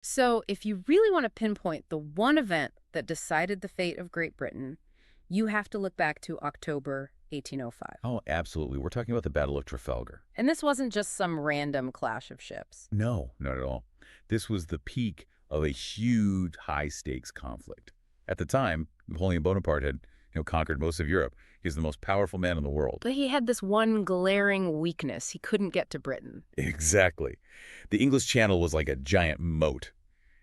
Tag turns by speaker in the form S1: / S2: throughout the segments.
S1: So, if you really want to pinpoint the one event that decided the fate of Great Britain, you have to look back to October 1805.
S2: Oh, absolutely. We're talking about the Battle of Trafalgar.
S1: And this wasn't just some random clash of ships.
S2: No, not at all. This was the peak of a huge high-stakes conflict. At the time, Napoleon Bonaparte had conquered most of Europe. He was the most powerful man in the world.
S1: But he had this one glaring weakness. He couldn't get to Britain.
S2: Exactly. The English Channel was like a giant moat,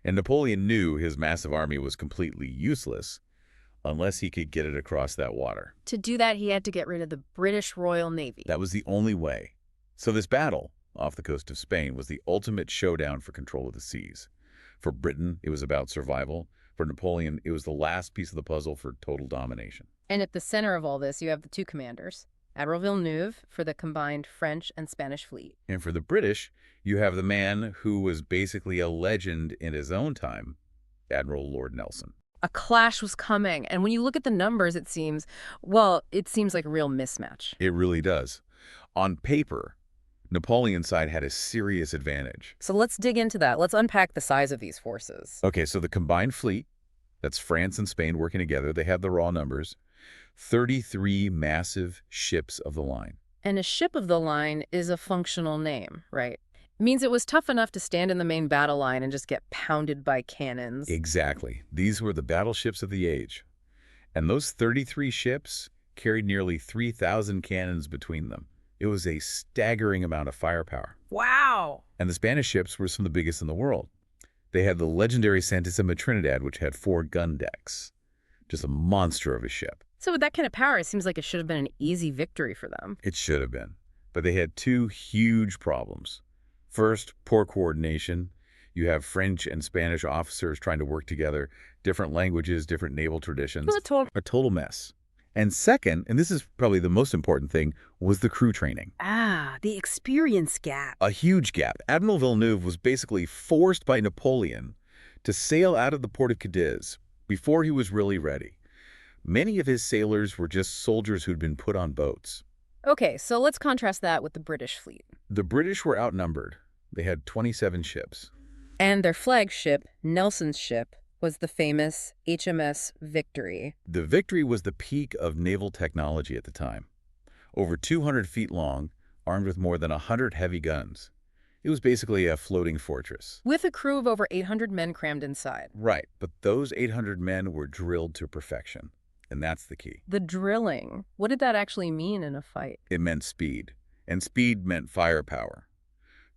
S2: and Napoleon knew his massive army was completely useless unless he could get it across that water.
S1: To do that, he had to get rid of the British Royal Navy.
S2: That was the only way. So this battle off the coast of Spain was the ultimate showdown for control of the seas. For Britain, it was about survival. For Napoleon, it was the last piece of the puzzle for total domination.
S1: And at the center of all this, you have the two commanders, Admiral Villeneuve for the combined French and Spanish fleet.
S2: And for the British, you have the man who was basically a legend in his own time, Admiral Lord Nelson.
S1: A clash was coming, and when you look at the numbers, it seems like a real mismatch.
S2: It really does. On paper, Napoleon's side had a serious advantage.
S1: So let's dig into that. Let's unpack the size of these forces.
S2: Okay, so the combined fleet, that's France and Spain working together, they have the raw numbers, 33 massive ships of the line.
S1: And a ship of the line is a functional name, right? It means it was tough enough to stand in the main battle line and just get pounded by cannons.
S2: Exactly. These were the battleships of the age. And those 33 ships carried nearly 3,000 cannons between them. It was a staggering amount of firepower.
S1: Wow!
S2: And the Spanish ships were some of the biggest in the world. They had the legendary Santissima Trinidad, which had 4 gun decks. Just a monster of a ship.
S1: So with that kind of power, it seems like it should have been an easy victory for them.
S2: It should have been. But they had 2 huge problems. First, poor coordination. You have French and Spanish officers trying to work together, different languages, different naval traditions. A total mess. And second, and this is probably the most important thing, was the crew training.
S1: The experience gap.
S2: A huge gap. Admiral Villeneuve was basically forced by Napoleon to sail out of the port of Cadiz before he was really ready. Many of his sailors were just soldiers who'd been put on boats.
S1: Okay, so let's contrast that with the British fleet.
S2: The British were outnumbered. They had 27 ships.
S1: And their flagship, Nelson's ship, was the famous HMS Victory.
S2: The Victory was the peak of naval technology at the time. Over 200 feet long, armed with more than 100 heavy guns. It was basically a floating fortress.
S1: With a crew of over 800 men crammed inside.
S2: Right, but those 800 men were drilled to perfection. And that's the key.
S1: The drilling. What did that actually mean in a fight?
S2: It meant speed. And speed meant firepower.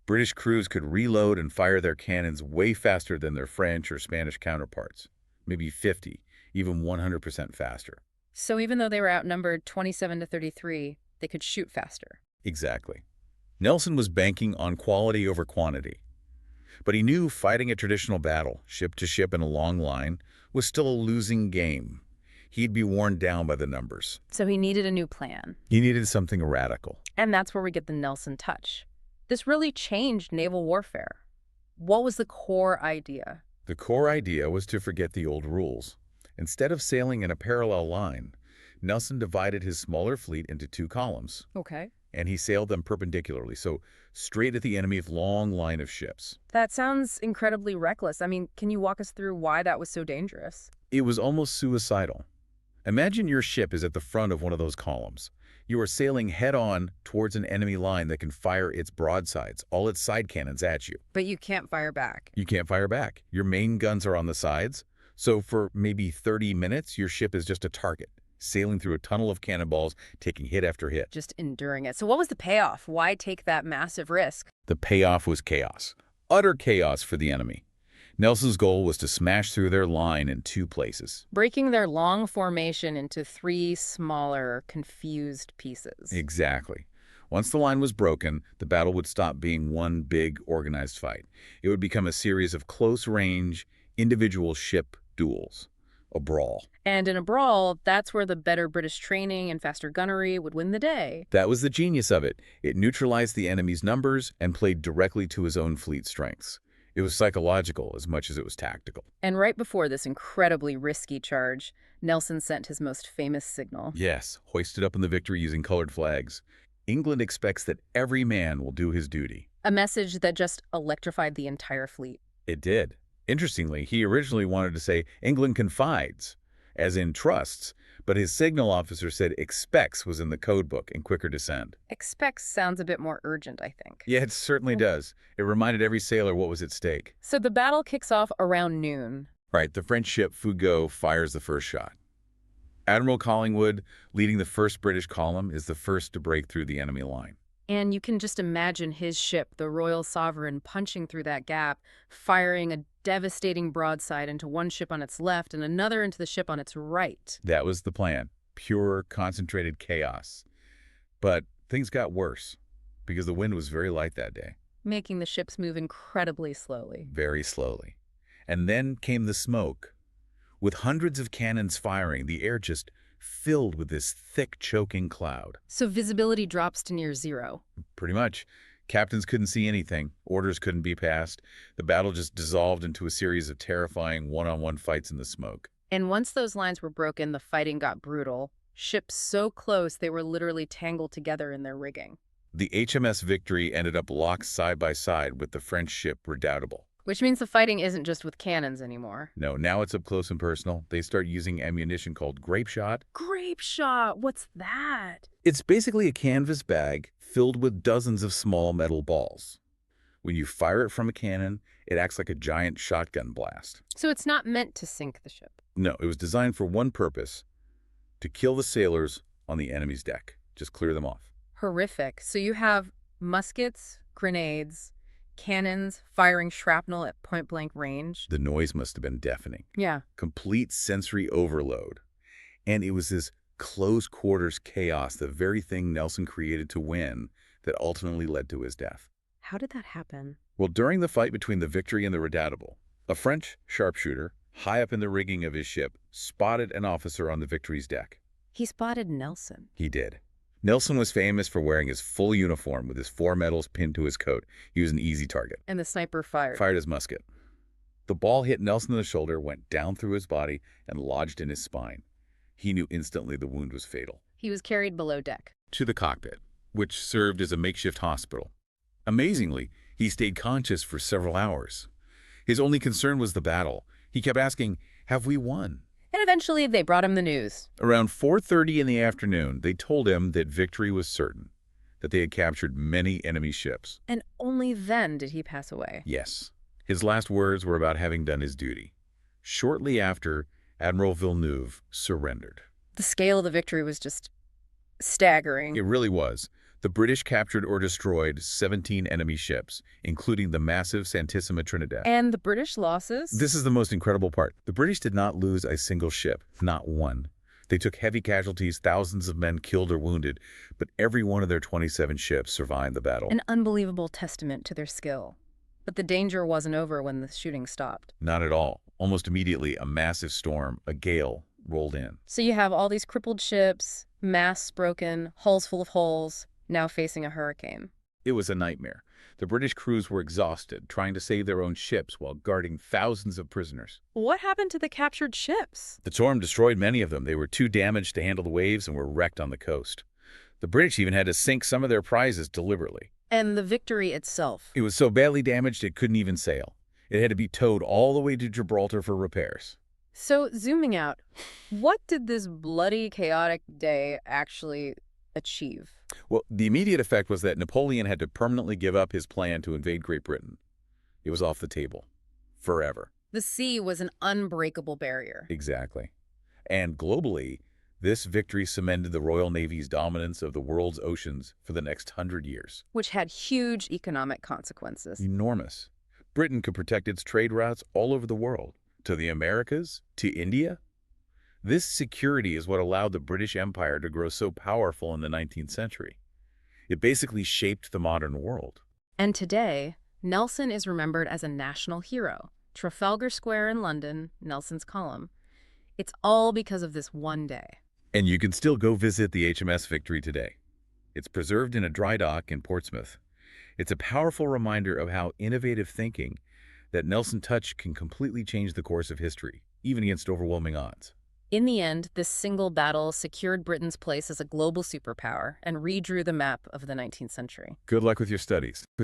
S2: British crews could reload and fire their cannons way faster than their French or Spanish counterparts. Maybe 50, even 100% faster.
S1: So even though they were outnumbered 27 to 33, they could shoot faster.
S2: Exactly. Nelson was banking on quality over quantity. But he knew fighting a traditional battle, ship to ship in a long line, was still a losing game. He'd be worn down by the numbers.
S1: So he needed a new plan.
S2: He needed something radical.
S1: And that's where we get the Nelson touch. This really changed naval warfare. What was the core idea?
S2: The core idea was to forget the old rules. Instead of sailing in a parallel line, Nelson divided his smaller fleet into 2 columns.
S1: Okay.
S2: And he sailed them perpendicularly, so straight at the enemy's long line of ships.
S1: That sounds incredibly reckless. I mean, can you walk us through why that was so dangerous?
S2: It was almost suicidal. Imagine your ship is at the front of one of those columns. You are sailing head-on towards an enemy line that can fire its broadsides, all its side cannons at you.
S1: But you can't fire back.
S2: You can't fire back. Your main guns are on the sides, so for maybe 30 minutes, your ship is just a target, sailing through a tunnel of cannonballs, taking hit after hit.
S1: Just enduring it. So what was the payoff? Why take that massive risk?
S2: The payoff was chaos. Utter chaos for the enemy. Nelson's goal was to smash through their line in 2 places.
S1: Breaking their long formation into 3 smaller, confused pieces.
S2: Exactly. Once the line was broken, the battle would stop being one big, organized fight. It would become a series of close-range, individual ship duels. A brawl.
S1: And in a brawl, that's where the better British training and faster gunnery would win the day.
S2: That was the genius of it. It neutralized the enemy's numbers and played directly to his own fleet strengths. It was psychological as much as it was tactical.
S1: And right before this incredibly risky charge, Nelson sent his most famous signal.
S2: Yes, hoisted up in the Victory using colored flags. England expects that every man will do his duty.
S1: A message that just electrified the entire fleet.
S2: It did. Interestingly, he originally wanted to say England confides, as in trusts, but his signal officer said expects was in the code book and quicker to send.
S1: Expects sounds a bit more urgent, I think.
S2: Yeah, it certainly does. It reminded every sailor what was at stake.
S1: So the battle kicks off around noon.
S2: Right, the French ship Foucault fires the first shot. Admiral Collingwood, leading the first British column, is the first to break through the enemy line.
S1: And you can just imagine his ship, the Royal Sovereign, punching through that gap, firing a devastating broadside into one ship on its left and another into the ship on its right.
S2: That was the plan. Pure, concentrated chaos. But things got worse because the wind was very light that day.
S1: Making the ships move incredibly slowly.
S2: Very slowly. And then came the smoke. With hundreds of cannons firing, the air just filled with this thick, choking cloud.
S1: So visibility drops to near zero.
S2: Pretty much. Captains couldn't see anything. Orders couldn't be passed. The battle just dissolved into a series of terrifying one-on-one fights in the smoke.
S1: And once those lines were broken, the fighting got brutal. Ships so close they were literally tangled together in their rigging.
S2: The HMS Victory ended up locked side by side with the French ship Redoutable.
S1: Which means the fighting isn't just with cannons anymore.
S2: No, now it's up close and personal. They start using ammunition called grape shot.
S1: Grape shot? What's that?
S2: It's basically a canvas bag filled with dozens of small metal balls. When you fire it from a cannon, it acts like a giant shotgun blast.
S1: So it's not meant to sink the ship?
S2: No, it was designed for one purpose: to kill the sailors on the enemy's deck. Just clear them off.
S1: Horrific. So you have muskets, grenades, cannons firing shrapnel at point-blank range.
S2: The noise must have been deafening.
S1: Yeah.
S2: Complete sensory overload. And it was this close-quarters chaos, the very thing Nelson created to win, that ultimately led to his death.
S1: How did that happen?
S2: Well, during the fight between the Victory and the Redoutable, a French sharpshooter, high up in the rigging of his ship, spotted an officer on the Victory's deck.
S1: He spotted Nelson.
S2: He did. Nelson was famous for wearing his full uniform with his 4 medals pinned to his coat. He was an easy target.
S1: And the sniper fired.
S2: Fired his musket. The ball hit Nelson in the shoulder, went down through his body, and lodged in his spine. He knew instantly the wound was fatal.
S1: He was carried below deck.
S2: To the cockpit, which served as a makeshift hospital. Amazingly, he stayed conscious for several hours. His only concern was the battle. He kept asking, "Have we won?"
S1: And eventually they brought him the news.
S2: Around 4:30 in the afternoon, they told him that victory was certain, that they had captured many enemy ships.
S1: And only then did he pass away.
S2: Yes. His last words were about having done his duty. Shortly after, Admiral Villeneuve surrendered.
S1: The scale of the victory was just staggering.
S2: It really was. The British captured or destroyed 17 enemy ships, including the massive Santissima Trinidad.
S1: And the British losses?
S2: This is the most incredible part. The British did not lose a single ship, not one. They took heavy casualties, thousands of men killed or wounded, but every one of their 27 ships survived the battle.
S1: An unbelievable testament to their skill. But the danger wasn't over when the shooting stopped.
S2: Not at all. Almost immediately, a massive storm, a gale, rolled in.
S1: So you have all these crippled ships, masts broken, hulls full of holes, now facing a hurricane.
S2: It was a nightmare. The British crews were exhausted, trying to save their own ships while guarding thousands of prisoners.
S1: What happened to the captured ships?
S2: The storm destroyed many of them. They were too damaged to handle the waves and were wrecked on the coast. The British even had to sink some of their prizes deliberately.
S1: And the Victory itself?
S2: It was so badly damaged it couldn't even sail. It had to be towed all the way to Gibraltar for repairs.
S1: So, zooming out, what did this bloody, chaotic day actually achieve?
S2: Well, the immediate effect was that Napoleon had to permanently give up his plan to invade Great Britain. It was off the table. Forever.
S1: The sea was an unbreakable barrier.
S2: Exactly. And globally, this victory cemented the Royal Navy's dominance of the world's oceans for the next 100 years.
S1: Which had huge economic consequences.
S2: Enormous. Britain could protect its trade routes all over the world, to the Americas, to India. This security is what allowed the British Empire to grow so powerful in the 19th century. It basically shaped the modern world.
S1: And today, Nelson is remembered as a national hero. Trafalgar Square in London, Nelson's Column. It's all because of this one day.
S2: And you can still go visit the HMS Victory today. It's preserved in a dry dock in Portsmouth. It's a powerful reminder of how innovative thinking that Nelson touched can completely change the course of history, even against overwhelming odds.
S1: In the end, this single battle secured Britain's place as a global superpower and redrew the map of the 19th century.
S2: Good luck with your studies.